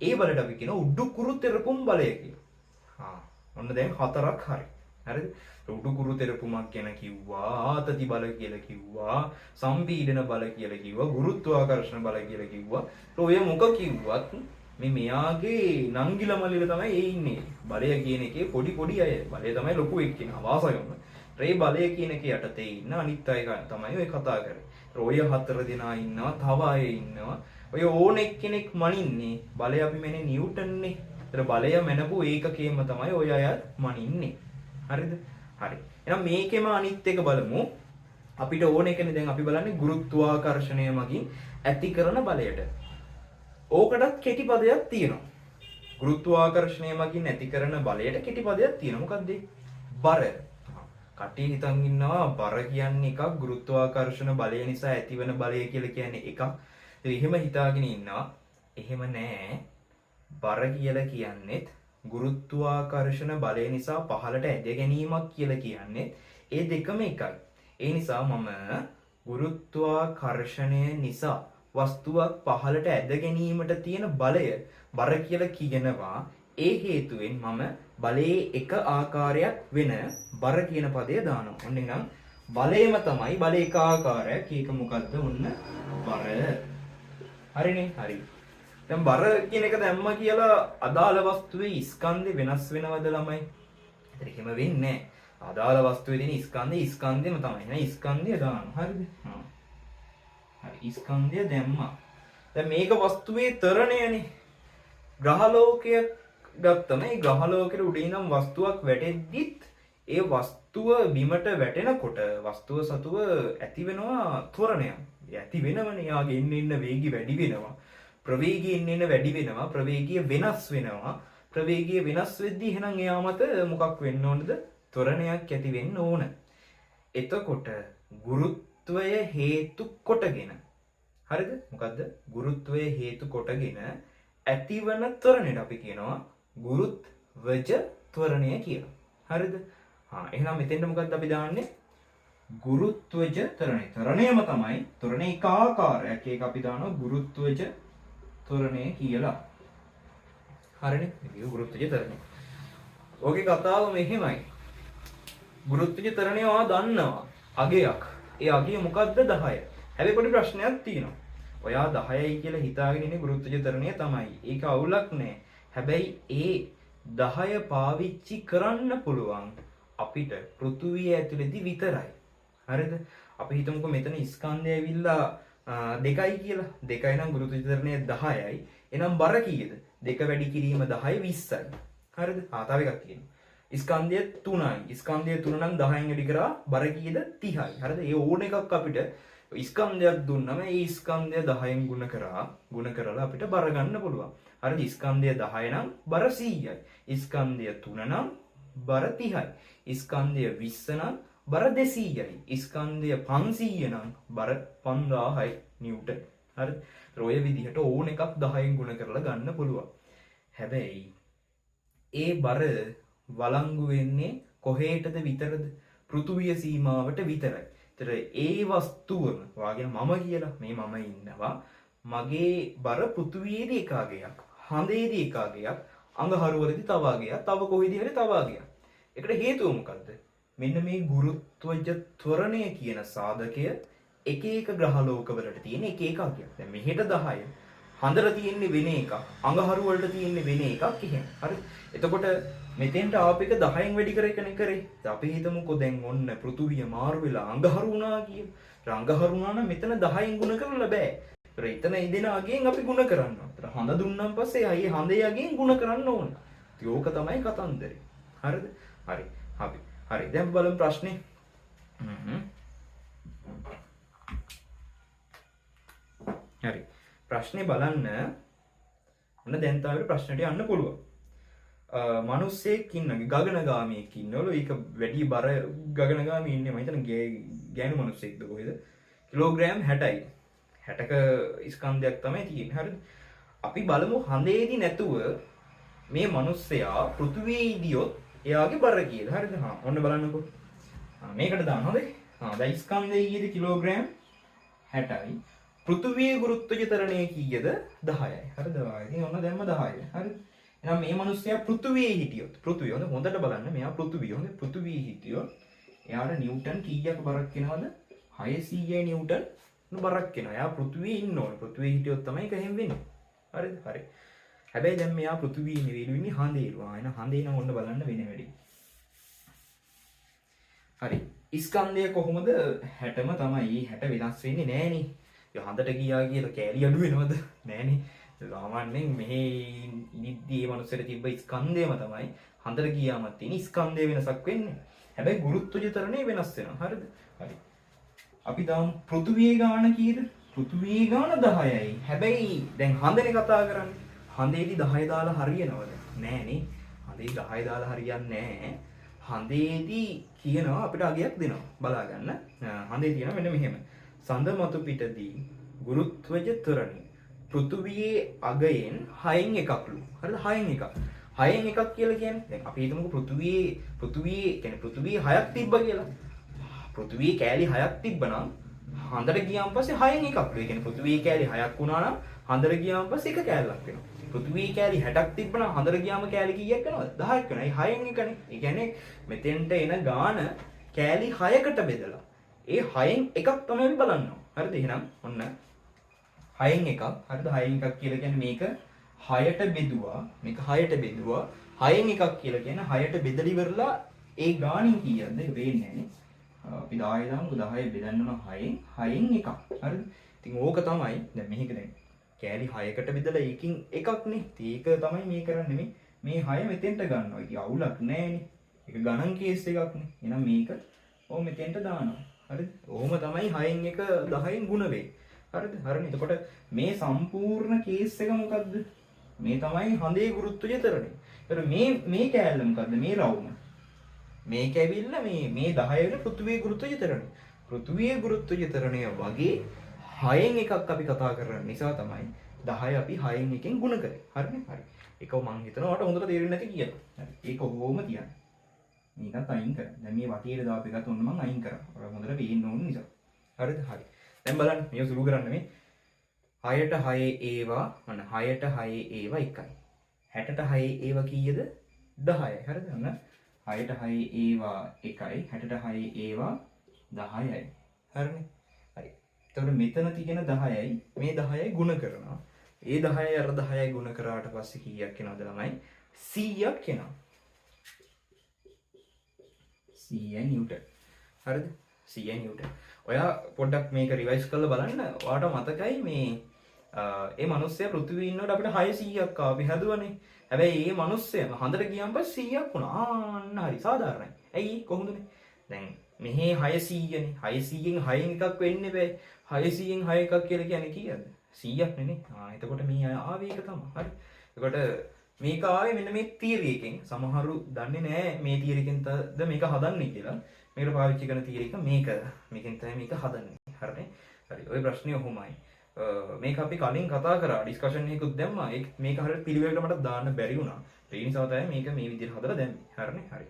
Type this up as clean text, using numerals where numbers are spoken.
ඒ බලයට අපි කියන උඩුකුරු තෙරපුම් බලය කියලා. ඔන්න දැන් හතරක් හරි. හරිද? උඩුකුරු තෙරපුමක් ගැන කිව්වා, ආතති බල කියලා කිව්වා, සම්පීඩන බල කියලා කිව්වා, ගුරුත්වාකර්ෂණ බල කියලා කිව්වා. ඔය මොක කිව්වත් මේ මෙයාගේ නංගිල මල්ලිල තමයි ඒ ඉන්නේ. බලය කියන එකේ පොඩි පොඩි අය. බලය තමයි ලොකු එක්කිනා වාසයම. ඒ බලය කියන එක යටතේ ඉන්න අනිත් අය තමයි ඔය කතා කරන්නේ. ඔය හතර දෙනා ඉන්නවා, තව අය ඉන්නවා. ඔය ඕන එක්කෙනෙක් මනින්නේ බලය අපි මෙන්නේ නිව්ටන්නේ. ඒතර බලය මැනපු ඒකකයෙන්ම තමයි ඔය අය මනින්නේ. හරිද? හරි. එහෙනම් මේකෙම අනිත් එක බලමු. අපිට ඕන එකනේ දැන් අපි බලන්නේ ගුරුත්වාකර්ෂණය මගින් ඇති කරන බලයට. ඕකටත් කෙටි පදයක් තියෙනවා. ගුරුත්වාකර්ෂණය මගින් ඇති කරන බලයට කෙටි පදයක් තියෙනවා. මොකක්ද ඒ? බර. කට්ටිය හිතන් ඉන්නවා බර කියන්නේ එකක්, ගුරුත්වාකර්ෂණ බලය නිසා ඇතිවන බලය කියලා කියන්නේ එකක්. එහෙම හිතාගෙන ඉන්නවා. එහෙම නෑ. බර කියලා කියන්නේත් ගුරුත්වාකර්ෂණ බලය නිසා පහළට ඇද ගැනීමක් කියලා කියන්නේ ඒ දෙකම එකයි. ඒ නිසා මම ගුරුත්වාකර්ෂණය නිසා වස්තුවක් පහළට ඇද ගැනීමට තියෙන බලය බර කියලා කියනවා. ඒ හේතුවෙන් මම බලයේ එක ආකාරයක් වෙන බර කියන පදය දානවා. ඔන්න එහෙනම් බලයම තමයි බල එක ආකාරයක්. ඒක මොකද්ද? ඔන්න බර. හරිනේ? හරි. දැන් බර කියන එක දැම්ම කියලා අදාළ වස්තුවේ ස්කන්ධය වෙනස් වෙනවද ළමයි? ඒතර එහෙම වෙන්නේ නැහැ. අදාළ වස්තුවේ තියෙන ස්කන්ධයම තමයි. එහෙනම් ස්කන්ධය දානවා. හරිද? හරි. ස්කන්ධය දැම්මා. දැන් මේක වස්තුවේ තරණයනේ. ග්‍රහලෝකය ගත්තම ඒ ග්‍රහලෝකෙට උඩ ඉඳන් වස්තුවක් වැටෙද්දිත් ඒ වස්තුව බිමට වැටෙනකොට වස්තුව සතුව ඇති වෙනවා ත්වරණයක්. ඒ ඇති වෙනවනේ. යාගේ එන්න වේගය වැඩි වෙනවා. ප්‍රවේගය එන්න වැඩි වෙනවා. ප්‍රවේගය වෙනස් වෙනවා. ප්‍රවේගය වෙනස් වෙද්දී එහෙනම් එයා මත මොකක් වෙන්න ඕනද? ත්වරණයක් ඇති වෙන්න ඕන. එතකොට ගුරුත්වය හේතු කොටගෙන හරිද? මොකද්ද? ගුරුත්වය හේතු කොටගෙන ඇතිවන ත්වරණයට අපි කියනවා ගුරුත්වජ ත්වරණය කියලා. හරිද? එහෙනම් මෙතෙන්ට මොකද්ද අපි දාන්නේ? ගුරුත්වජ ත්වරණය. ත්වරණයම තමයි. ත්වරණේ එක ආකාරයක්. ඒක අපි දානවා ගුරුත්වජ ත්වරණය කියලා. හරිනේ? මේක ගුරුත්වජ ත්වරණය. ඔගේ කතාව මෙහෙමයි. ගුරුත්වජ ත්වරණය ඔයා දන්නවා. අගයක්. ඒ අගය මොකද්ද? 10. හැබැයි පොඩි ප්‍රශ්නයක් තියෙනවා. ඔයා 10යි කියලා හිතාගෙන ඉන්නේ ගුරුත්වජ ත්වරණය තමයි. ඒක අවුලක් නෑ. හැබැයි ඒ 10 පාවිච්චි කරන්න පුළුවන් අපිට පෘථුවිය ඇතුළේදී විතරයි. හරිද? අපි හිතමුකෝ මෙතන ස්කන්ධය ඇවිල්ලා 2යි කියලා. 2යි නම් ගුරුත්වජ ත්වරණය 10යි. එහෙනම් බර කීයද? 2 වැඩි කිරීම 10 20යි. හරිද? තව එකක් තියෙනවා. ස්කන්ධය 3යි. ස්කන්ධය 3 නම් 10න් වැඩි කරා බර කීයද? 30යි. හරිද? ඒ ඕන එකක් අපිට ස්කන්ධයක් දුන්නම ඒ ස්කන්ධය 10න් ගුණ කරලා අපිට බර ගන්න පුළුවන්. හරිද? ස්කන්ධය 10 නම් බර 100යි. ස්කන්ධය 3 නම් බර 30යි. ස්කන්ධය 20 නම් බර 200යි. ස්කන්ධය 500 නම් බර 5000යි නිව්ටන්. හරිද? ඔය විදිහට ඕන එකක් 10න් ගුණ කරලා ගන්න පුළුවන්. හැබැයි ඒ බර වළංගු වෙන්නේ කොහේටද විතරද? පෘථුවිය සීමාවට විතරයි. ඒතර ඒ වස්තුවම වාගෙන මම කියලා මේ මම ඉන්නවා. මගේ බර පෘථුවියේදී එක අගයක්, හඳේදී එක අගයක්, අඟහරුවලදී තව අගයක්, තව කොහෙදී හරි තව අගයක්. ඒකට හේතුව මොකද්ද? මෙන්න මේ ගුරුත්වජ ත්වරණය කියන සාධකය එක එක ග්‍රහලෝකවලට තියෙන එක එක අගයක්. දැන් මෙහෙට 10, හඳට තියෙන්නේ වෙන එකක්, අඟහරුවලට තියෙන්නේ වෙන එකක් එහෙම. හරි? එතකොට මෙතෙන්ට ආපු එක 10න් වැඩි කර එකනේ කරේ. අපි හිතමුකෝ දැන් ඔන්න පෘථුවිය මාරු වෙලා අඟහරු වුණා කියලා. අඟහරු වුණා නම් මෙතන 10න් ගුණ කරලා බෑ. ඒතර එතන ඉදෙන අගයෙන් අපි ගුණ කරනවා. ඒතර හඳ දුන්නාන් පස්සේ අයියේ හඳේ අගයෙන් ගුණ කරන්න ඕන. ඉතින් ඕක තමයි කතන්දරේ. හරිද? හරි. හරි. දැන් බලමු ප්‍රශ්නේ. හරි. ප්‍රශ්නේ බලන්න. ඔන්න දැන් තමයි ප්‍රශ්නට යන්න පුළුවන්. මිනිස්සෙක් ඉන්නගේ ගගනගාමියෙක් ඉන්නවලු. ඒක වැඩි බර ගගනගාමී ඉන්නේ මම හිතන ගෑනු මිනිස්සෙක්ද කොහෙද? කිලෝග්‍රෑම් 60යි. 60ක ස්කන්ධයක් තමයි තියෙන්නේ. හරිද? අපි බලමු හඳේදී නැතුව මේ මිනිස්සයා පෘථුවියේ ඉදියොත් එයාගේ බර කීයද? හරිද? ඔන්න බලන්නකෝ. මේකට දාන්න හොඳේ. දැන් ස්කන්ධයේ ඊයේ කිලෝග්‍රෑම් 60යි. පෘථුවියේ ගුරුත්වජ තරණය කීයද? 10යි. හරිද? ඉතින් ඔන්න දැම්ම 10. හරිද? එහෙනම් මේ මිනිස්සයා පෘථුවියේ හිටියොත් පෘථුවිය හොඳට බලන්න මෙයා පෘථුවිය පෘථුවියේ හිටියොත් එයාට නිව්ටන් කීයක් බරක් වෙනවද? 600 නිව්ටන් බරක් වෙනවා. එයා පෘථුවියේ ඉන්න ඕනේ. පෘථුවියේ හිටියොත් තමයි ඒක එහෙම වෙන්නේ. හරිද? හරි. හැබැයි දැන් මෙයා පෘථුවියේ නෙවෙයි ඉන්නේ හඳේලු. එහෙනම් හඳේ නම් ඔන්න බලන්න වෙන වැඩි. හරි. ස්කන්ධය කොහොමද 60ම තමයි. 60 වෙනස් වෙන්නේ නෑනේ. හඳට ගියා කියලා කෑලි අඩු වෙනවද? නෑනේ. සාමාන්‍යයෙන් මෙහි ඉනිද්දී මේ මනුස්සයට තිබ්බ ස්කන්ධයම තමයි හඳට ගියාමත් තියෙන ස්කන්ධය වෙනසක් වෙන්නේ. හැබැයි ගුරුත්වජ තරණය වෙනස් වෙනවා. හරිද? හරි. අපි දාමු පෘථුවියේ ගාන කීයද? පෘථුවියේ ගාන 10යි. හැබැයි දැන් හඳනේ කතා කරන්නේ. හඳේදී 10 දාලා හරියනවද? නෑනේ. හඳේ 10 දාලා හරියන්නේ නෑ. හඳේදී කියනවා අපිට අගයක් දෙනවා. බලා ගන්න. හඳේ තියෙනවා මෙන්න මෙහෙම. සඳ මතු පිටදී ගුරුත්වජ ත්වරණය පෘථුවියේ අගයෙන් 6න් එකක්ලු. හරිද? 6න් එකක්. 6න් එකක් කියලා කියන්නේ දැන් අපි හිතමුකෝ පෘථුවියේ කියන්නේ පෘථුවියේ 6ක් තිබ්බා කියලා. පෘථුවියේ කෑලි 6ක් තිබ්බනම් හඳට ගියාන් පස්සේ 6න් එකක්ලු. ඒ කියන්නේ පෘථුවියේ කෑලි 6ක් වුණා නම් හඳට ගියාන් පස්සේ එක කෑල්ලක් වෙනවා. පෘථුවියේ කෑලි 60ක් තිබ්බනම් හඳට ගියාම කෑලි කීයක් වෙනවද? 10ක් වෙනවා. ඒ 6න් එකනේ. ඒ කියන්නේ මෙතෙන්ට එන ගාන කෑලි 6කට බෙදලා ඒ 6න් එකක් තමයි අපි බලන්නේ. හරිද? එහෙනම් ඔන්න 6න් එකක්. හරිද? 6න් එකක් කියලා කියන්නේ මේක 6ට බෙදුවා. මේක 6ට බෙදුවා. 6න් එකක් කියලා කියන්නේ 6ට බෙදලා ඉවරලා ඒ ගාණින් කීයක්ද? ඒක වෙන්නේ නැහැ නේ. අපි 10 දාමු 10 බෙදන්න ඕන 6න් එකක්. හරිද? ඉතින් ඕක තමයි දැන් මේක දැන් කෑලි 6කට බෙදලා ඒකින් එකක් නේ. ඒක තමයි මේ කරන්නේ මේ 6 මෙතෙන්ට ගන්නවා. ඉතින් අවුලක් නැහැ නේ. ඒක ගණන් කේස් එකක් නේ. එහෙනම් මේක ඕ මෙතෙන්ට දානවා. හරිද? ඔහොම තමයි 6න් එක 10න් ගුණ වෙන්නේ. හරිද? හරිනේ. එතකොට මේ සම්පූර්ණ කේස් එක මොකද්ද? මේ තමයි හඳේ ගුරුත්වජ තරණය. ඒතර මේ කෑල්ල මොකද්ද? මේ රවුම. මේක ඇවිල්ලා මේ 10 වෙන පෘථුවියේ ගුරුත්වජ තරණය. පෘථුවියේ ගුරුත්වජ තරණය වගේ 6න් එකක් අපි කතා කරන නිසා තමයි 10 අපි 6න් එකෙන් ගුණ කරේ. හරිනේ? හරි. ඒක මම හිතනවා ඔයාලට හොඳට තේරෙන්නේ නැති කියලා. හරි. ඒක කොහොම තියන්නේ? මේකත් අයින් කරා. දැන් මේ වටියේ දාපු එකත් ඔන්න මම අයින් කරා. ඔයාලා හොඳට පේන්න ඕන නිසා. හරිද? හරි. දැන් බලන්න මේක සුළු කරන්න මේ 6ට 6 ඒවා මොන 6ට 6 ඒවා 1යි. 60ට 6 ඒවා කීයද? 10යි. හරිද? ඔන්න 6ට 6 ඒවා 1යි. 60ට 6 ඒවා 10යි. හරිනේ? හරි. එතකොට මෙතන තියෙන 10යි මේ 10යි ගුණ කරනවා. ඒ 10යි අර 10යි ගුණ කරාට පස්සේ කීයක් එනවද ළමයි? 100ක් එනවා. 100 නිව්ටන්. හරිද? 100 නිව්ටන්. ඔයා පොඩ්ඩක් මේක රිවයිස් කරලා බලන්න. ඔයාට මතකයි මේ ඒ මිනිස්සයා පෘථිවියේ ඉන්නකොට අපිට 600ක් ආවා. අපි හැදුවනේ. හැබැයි මේ මිනිස්සයා හඳට ගියන් පස්සේ 100ක් වුණා. ආන්න හරි සාධාරණයි. ඇයි කොහොමදනේ? දැන් මෙහි 600නේ. 600න් 6න් එකක් වෙන්නේ බෑ. 600න් 6 එකක් කියලා කියන්නේ කීයද? 100ක් නෙනේ. එතකොට මේ ආවේ ඒක තමයි. හරි. එතකොට මේක ආවේ මෙන්න මේ තියරි එකෙන්. සමහරු දන්නේ නැහැ මේ තියරි එකෙන්ද මේක හදන්නේ කියලා. මේකට පාවිච්චි කරන තියරි එක මේක. මේකෙන් තමයි මේක හදන්නේ. හරිනේ? හරි. ওই ප්‍රශ්නේ ඔහොමයි. මේක අපි කලින් කතා කරා ඩිස්කෂන් එකකුත් දැම්මා. මේක හරියට පිළිවෙලකට මට දාන්න බැරි වුණා. ඒ නිසා තමයි මේක මේ විදිහට හදලා දැම්මේ. හරිනේ? හරි.